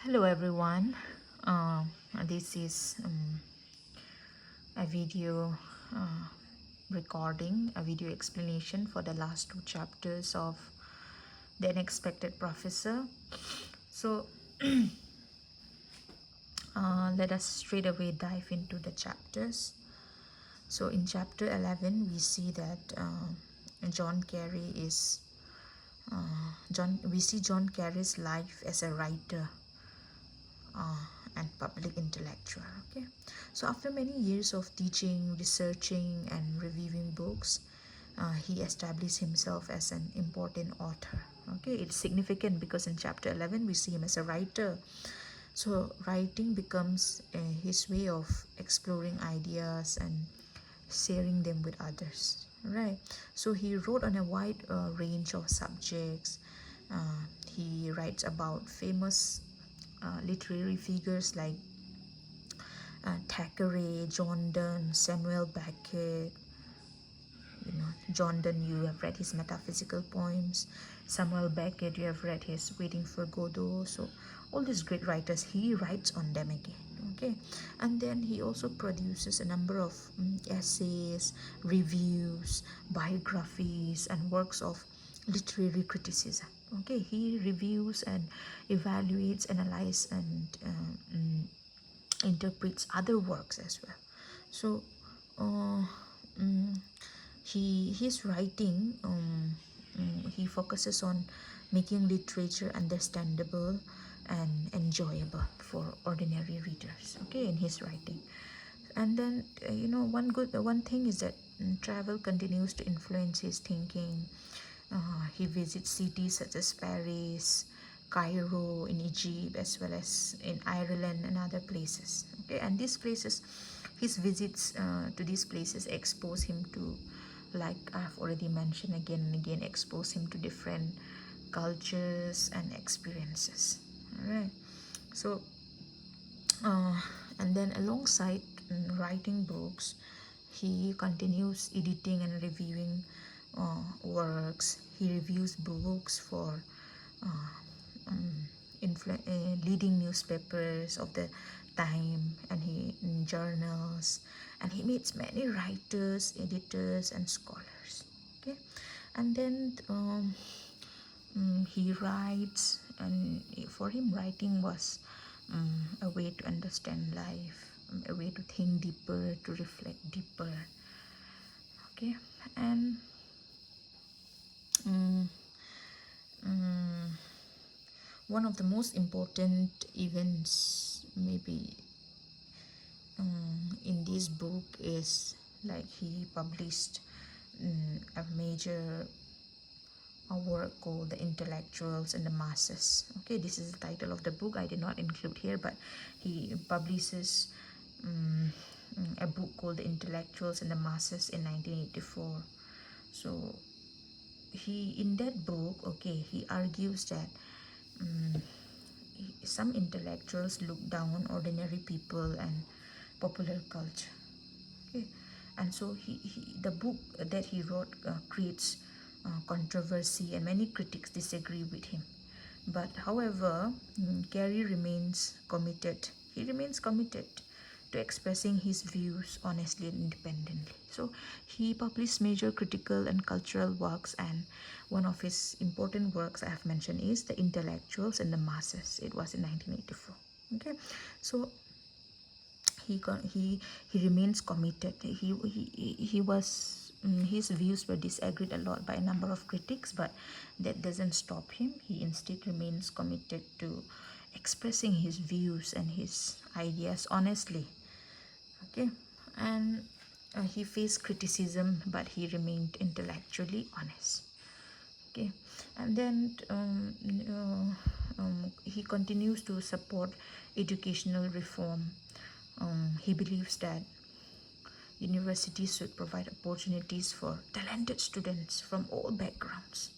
Hello everyone. This is a video uh, recording, a video explanation for the last two chapters of The Unexpected Professor. So let us straight away dive into the chapters. So in chapter 11, we see that John Carey is we see John Carey's life as a writer and public intellectual. Okay, so after many years of teaching, researching and reviewing books, he established himself as an important author. Okay, it's significant because in chapter 11 we see him as a writer. So writing becomes his way of exploring ideas and sharing them with others, right? So he wrote on a wide range of subjects. He writes about famous literary figures like Thackeray, John Donne, Samuel Beckett. John Donne, you have read his metaphysical poems. Samuel Beckett, you have read his Waiting for Godot. So all these great writers, he writes on them again. Okay, and then he also produces a number of essays, reviews, biographies, and works of literary criticism. Okay, he reviews and evaluates, analyzes, and interprets other works as well. So uh, mm, his writing he focuses on making literature understandable and enjoyable for ordinary readers, okay, in his writing. And then one thing is that travel continues to influence his thinking. He visits cities such as Paris, Cairo in Egypt, as well as in Ireland and other places. Okay, and these places, his visits to these places expose him to, like I've already mentioned again and again, expose him to different cultures and experiences. All right. So, uh, and then alongside writing books, he continues editing and reviewing works. He reviews books for uh, um, leading newspapers of the time, and he journals, and he meets many writers, editors and scholars. Okay, and then he writes, and for him writing was a way to understand life, a way to think deeper, to reflect deeper. Okay, and um, um, one of the most important events maybe in this book is, like, he published a major work called The Intellectuals and the Masses. Okay, this is the title of the book. I did not include here, but he publishes um, a book called The Intellectuals and the Masses in 1984. So he, in that book, okay, he argues that um, some intellectuals look down on ordinary people and popular culture. Okay, and so the book that he wrote creates controversy, and many critics disagree with him. But however, Carey remains committed. He remains committed to expressing his views honestly and independently. So he published major critical and cultural works, and one of his important works I have mentioned is The Intellectuals and the Masses. It was in 1984. Okay, so he remains committed. He was his views were disagreed a lot by a number of critics, but that doesn't stop him. He instead remains committed to expressing his views and his ideas honestly. Okay, and he faced criticism, but he remained intellectually honest. Okay, and then he continues to support educational reform. He believes that universities should provide opportunities for talented students from all backgrounds.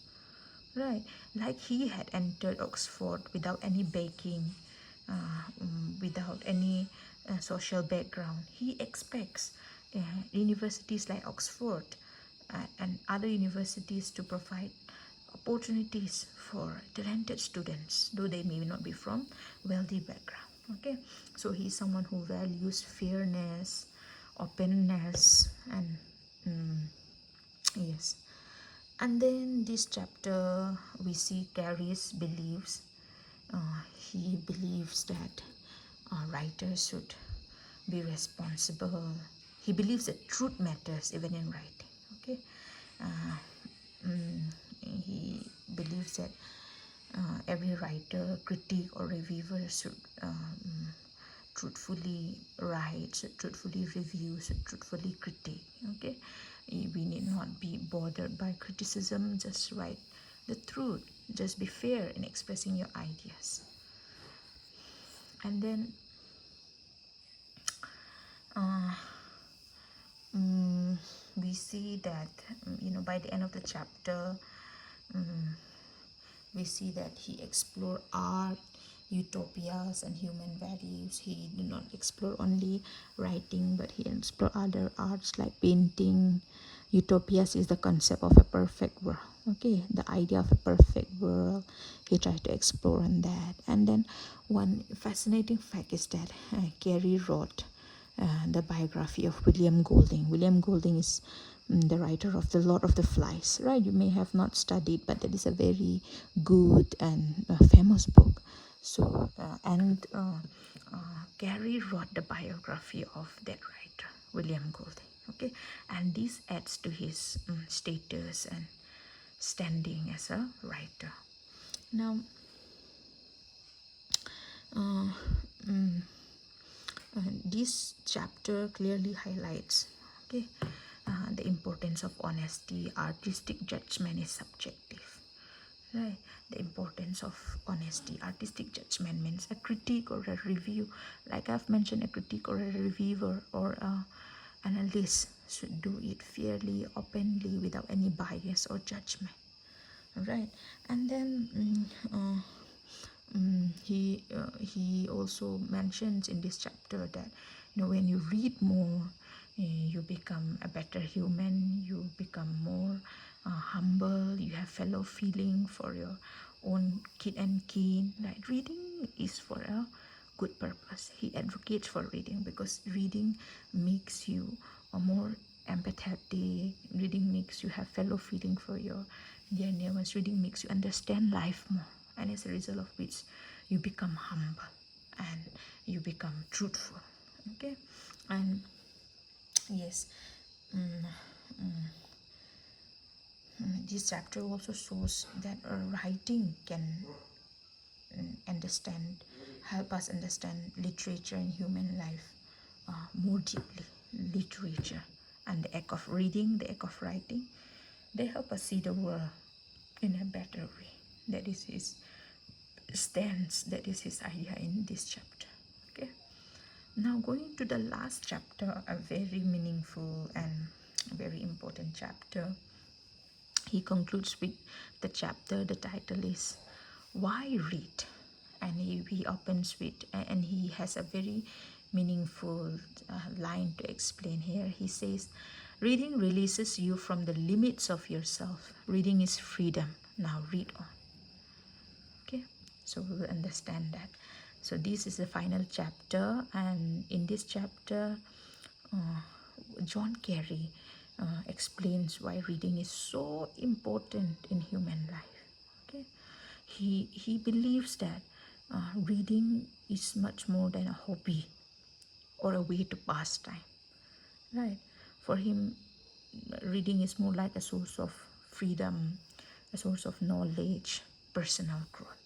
Right, like he had entered Oxford without any backing, without any social background. He expects universities like Oxford and other universities to provide opportunities for talented students, though they may not be from wealthy background. Okay, so he's someone who values fairness, openness, and yes. And then this chapter we see Gary's beliefs. He believes that writers should be responsible. He believes that truth matters even in writing. Okay, uh, he believes that every writer, critic, or reviewer should truthfully write, should truthfully review, should truthfully critique. Okay, we need not be bothered by criticism. Just write the truth. Just be fair in expressing your ideas. And then uh, we see that by the end of the chapter, we see that he explored art, utopias, and human values. He did not explore only writing, but he explored other arts like painting. Utopias is the concept of a perfect world. Okay, the idea of a perfect world. He tried to explore on that. And then one fascinating fact is that Gary wrote the biography of William Golding. William Golding is the writer of The Lord of the Flies, right? You may have not studied, but that is a very good and famous book. So, Gary wrote the biography of that writer, William Golding. Okay, and this adds to his status and standing as a writer. Now, uh, mm, this chapter clearly highlights, okay, the importance of honesty. Artistic judgment is subjective, right? The importance of honesty. Artistic judgment means a critique or a review, like I've mentioned, a critique or a reviewer or a analyst should do it fairly, openly, without any bias or judgment, right? And then he also mentions in this chapter that when you read more, you become a better human. You become more humble. You have fellow feeling for your own kid and kin. Like, reading is for a good purpose. He advocates for reading because reading makes you a more empathetic. Reading makes you have fellow feeling for your dear near ones. Reading makes you understand life more, and as a result of which you become humble and you become truthful. Okay, and yes, this chapter also shows that writing can understand help us understand literature and human life more deeply. Literature and the act of reading, the act of writing, they help us see the world in a better way. That is his stance, that is his idea in this chapter. Okay, now going to the last chapter, a very meaningful and very important chapter. He concludes with the chapter, the title is Why Read? And he opens with, and he has a very meaningful line to explain here. He says, reading releases you from the limits of yourself. Reading is freedom. Now read on. Okay, so we will understand that. So this is the final chapter, and in this chapter John Carey explains why reading is so important in human life. Okay, he believes that reading is much more than a hobby or a way to pass time, right? For him, reading is more like a source of freedom, a source of knowledge, personal growth.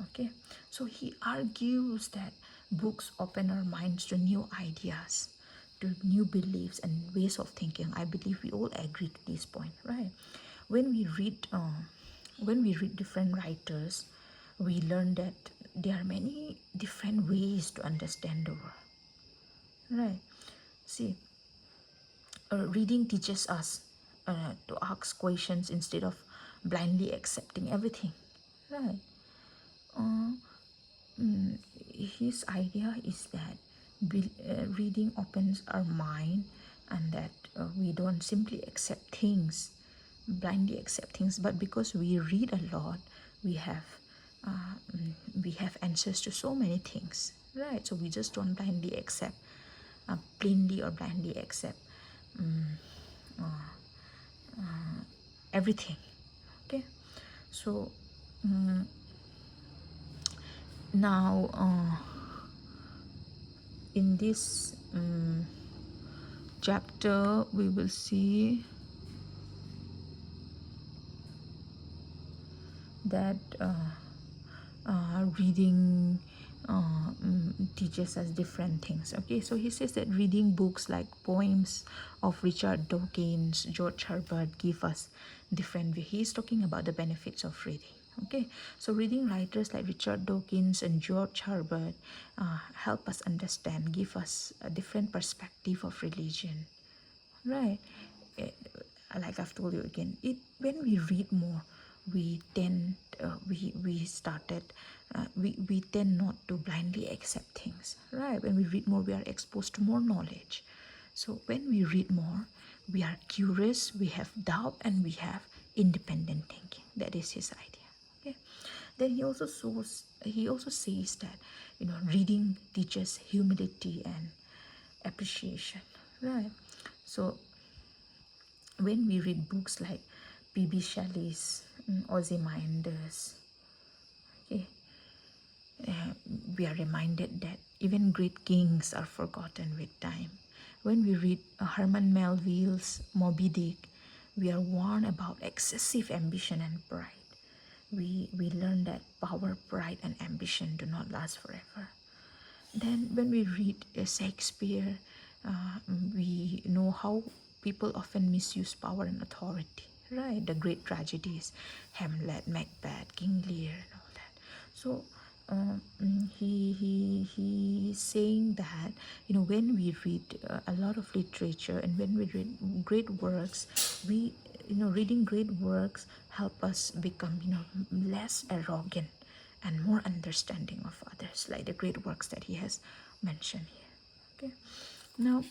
Okay, so he argues that books open our minds to new ideas, to new beliefs and ways of thinking. I believe we all agree to this point, right? When we read different writers, we learn that there are many different ways to understand the world, right? See, reading teaches us to ask questions instead of blindly accepting everything, right? uh, his idea is that reading opens our mind, and that we don't simply accept things, blindly accept things, but because we read a lot, we have we have answers to so many things, right? So we just don't blindly accept, plainly or blindly accept everything. Okay, so now in this chapter we will see that reading teaches us different things. Okay, so he says that reading books like poems of Richard Dawkins, George Herbert give us different view. He's talking about the benefits of reading. Okay, so reading writers like Richard Dawkins and George Herbert help us understand, give us a different perspective of religion, right? Eh, like I've told you again, it when we read more, we tend we started we tend not to blindly accept things, right? When we read more, we are exposed to more knowledge. So when we read more, we are curious, we have doubt, and we have independent thinking. That is his idea. Okay, then he also says that, you know, reading teaches humility and appreciation, right? So when we read books like P.B. Shelley's Ozymandias, okay, we are reminded that even great kings are forgotten with time. When we read Herman Melville's Moby Dick, we are warned about excessive ambition and pride. We learn that power, pride, and ambition do not last forever. Then when we read Shakespeare, we know how people often misuse power and authority, right? The great tragedies, Hamlet, Macbeth, King Lear, and all that. So he's saying that, you know, when we read a lot of literature and when we read great works, we, you know, reading great works help us become, you know, less arrogant and more understanding of others, like the great works that he has mentioned here. Okay, now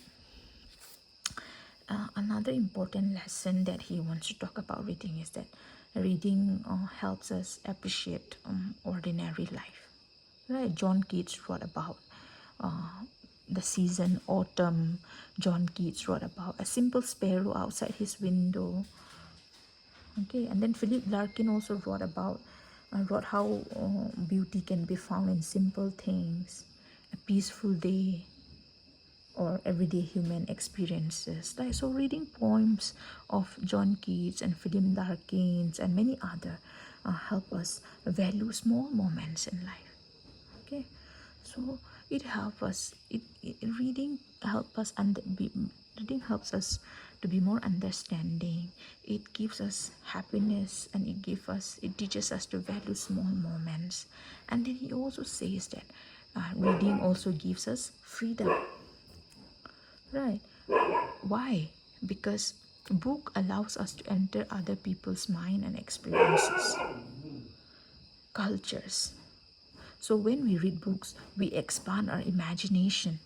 another important lesson that he wants to talk about reading is that reading helps us appreciate ordinary life, right? John Keats wrote about uh, the season autumn. John Keats wrote about a simple sparrow outside his window. Okay, and then Philip Larkin also wrote how beauty can be found in simple things, a peaceful day, or everyday human experiences. Like, so reading poems of John Keats and Philip Larkins and many other help us value small moments in life. Okay, so it helps us. Reading help us reading helps us to be more understanding. It gives us happiness, and it teaches us to value small moments. And then he also says that reading also gives us freedom, right? Why? Because book allows us to enter other people's mind and experiences, cultures. So when we read books, we expand our imagination,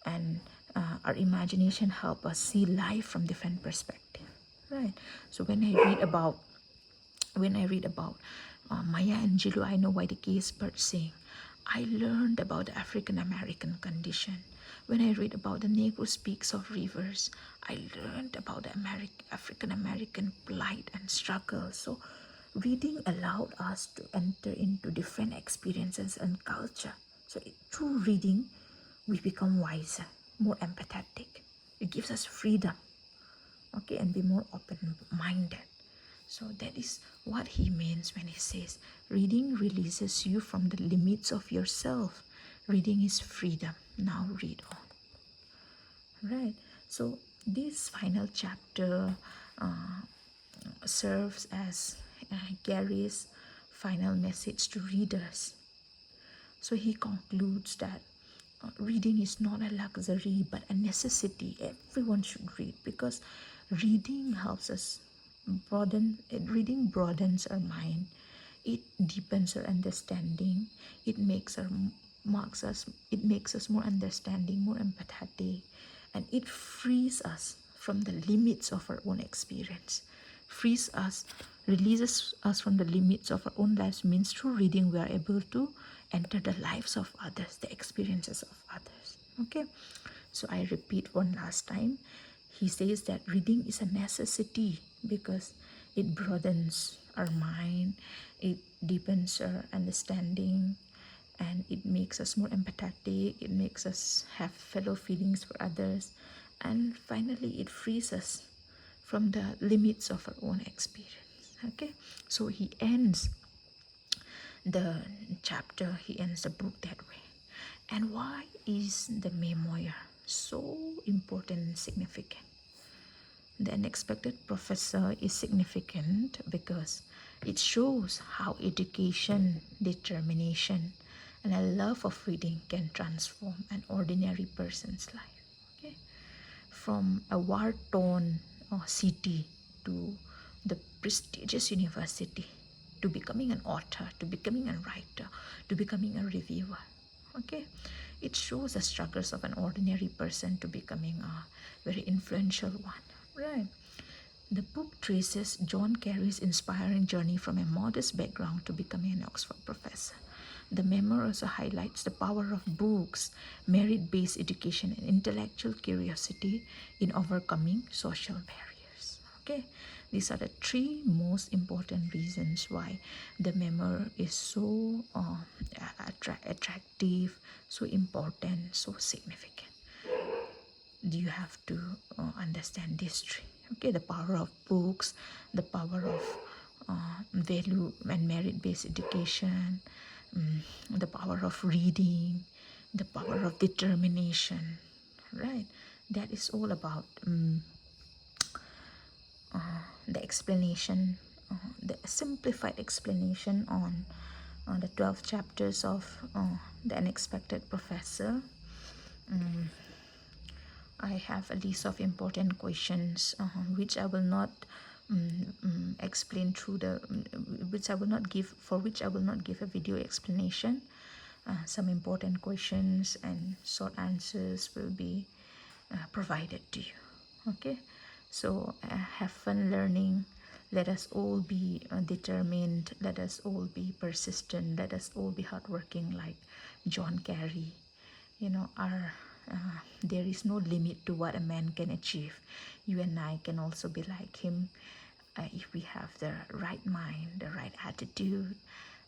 and our imagination help us see life from different perspective, right? So when I read about Maya Angelou, I know why the case bird sing. I learned about the African American condition. When I read about the Negro speaks of rivers, I learned about the African American plight and struggle. So reading allowed us to enter into different experiences and culture. So through reading, we become wiser, more empathetic. It gives us freedom, okay, and be more open-minded. So that is what he means when he says reading releases you from the limits of yourself. Reading is freedom. Now read on. Right. So this final chapter serves as Gary's final message to readers. So he concludes that reading is not a luxury but a necessity. Everyone should read, because reading helps us reading broadens our mind, it deepens our understanding, it makes us more understanding, more empathetic, and it frees us from the limits of our own experience. frees us, releases us from the limits of our own lives, means through reading we are able to enter the lives of others, the experiences of others. Okay, so I repeat one last time. He says that reading is a necessity because it broadens our mind, it deepens our understanding, and it makes us more empathetic, it makes us have fellow feelings for others, and finally it frees us from the limits of our own experience. Okay, so he ends the chapter, he ends the book that way. And why is the memoir so important and significant? The Unexpected Professor is significant because it shows how education, determination, and a love of reading can transform an ordinary person's life. Okay? From a war-torn city to the prestigious university, to becoming an author, to becoming a writer, to becoming a reviewer. Okay, it shows the struggles of an ordinary person to becoming a very influential one, right? The book traces John Carey's inspiring journey from a modest background to becoming an Oxford professor. The memoir also highlights the power of books, merit-based education, and intellectual curiosity in overcoming social barriers. Okay, these are the three most important reasons why the memoir is so attractive, so important, so significant. You have to understand these three. Okay, the power of books, the power of value and merit-based education, the power of reading, the power of determination, right? That is all about the explanation, the simplified explanation on the 12 chapters of The Unexpected Professor. I have a list of important questions which I will not explain through the which I will not give for which I will not give a video explanation. Some important questions and short answers will be provided to you. Okay, so have fun learning. Let us all be determined. Let us all be persistent. Let us all be hardworking like John Carey. You know, there is no limit to what a man can achieve. You and I can also be like him if we have the right mind, the right attitude,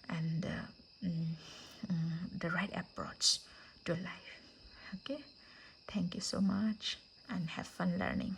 and the right approach to life. Okay, thank you so much and have fun learning.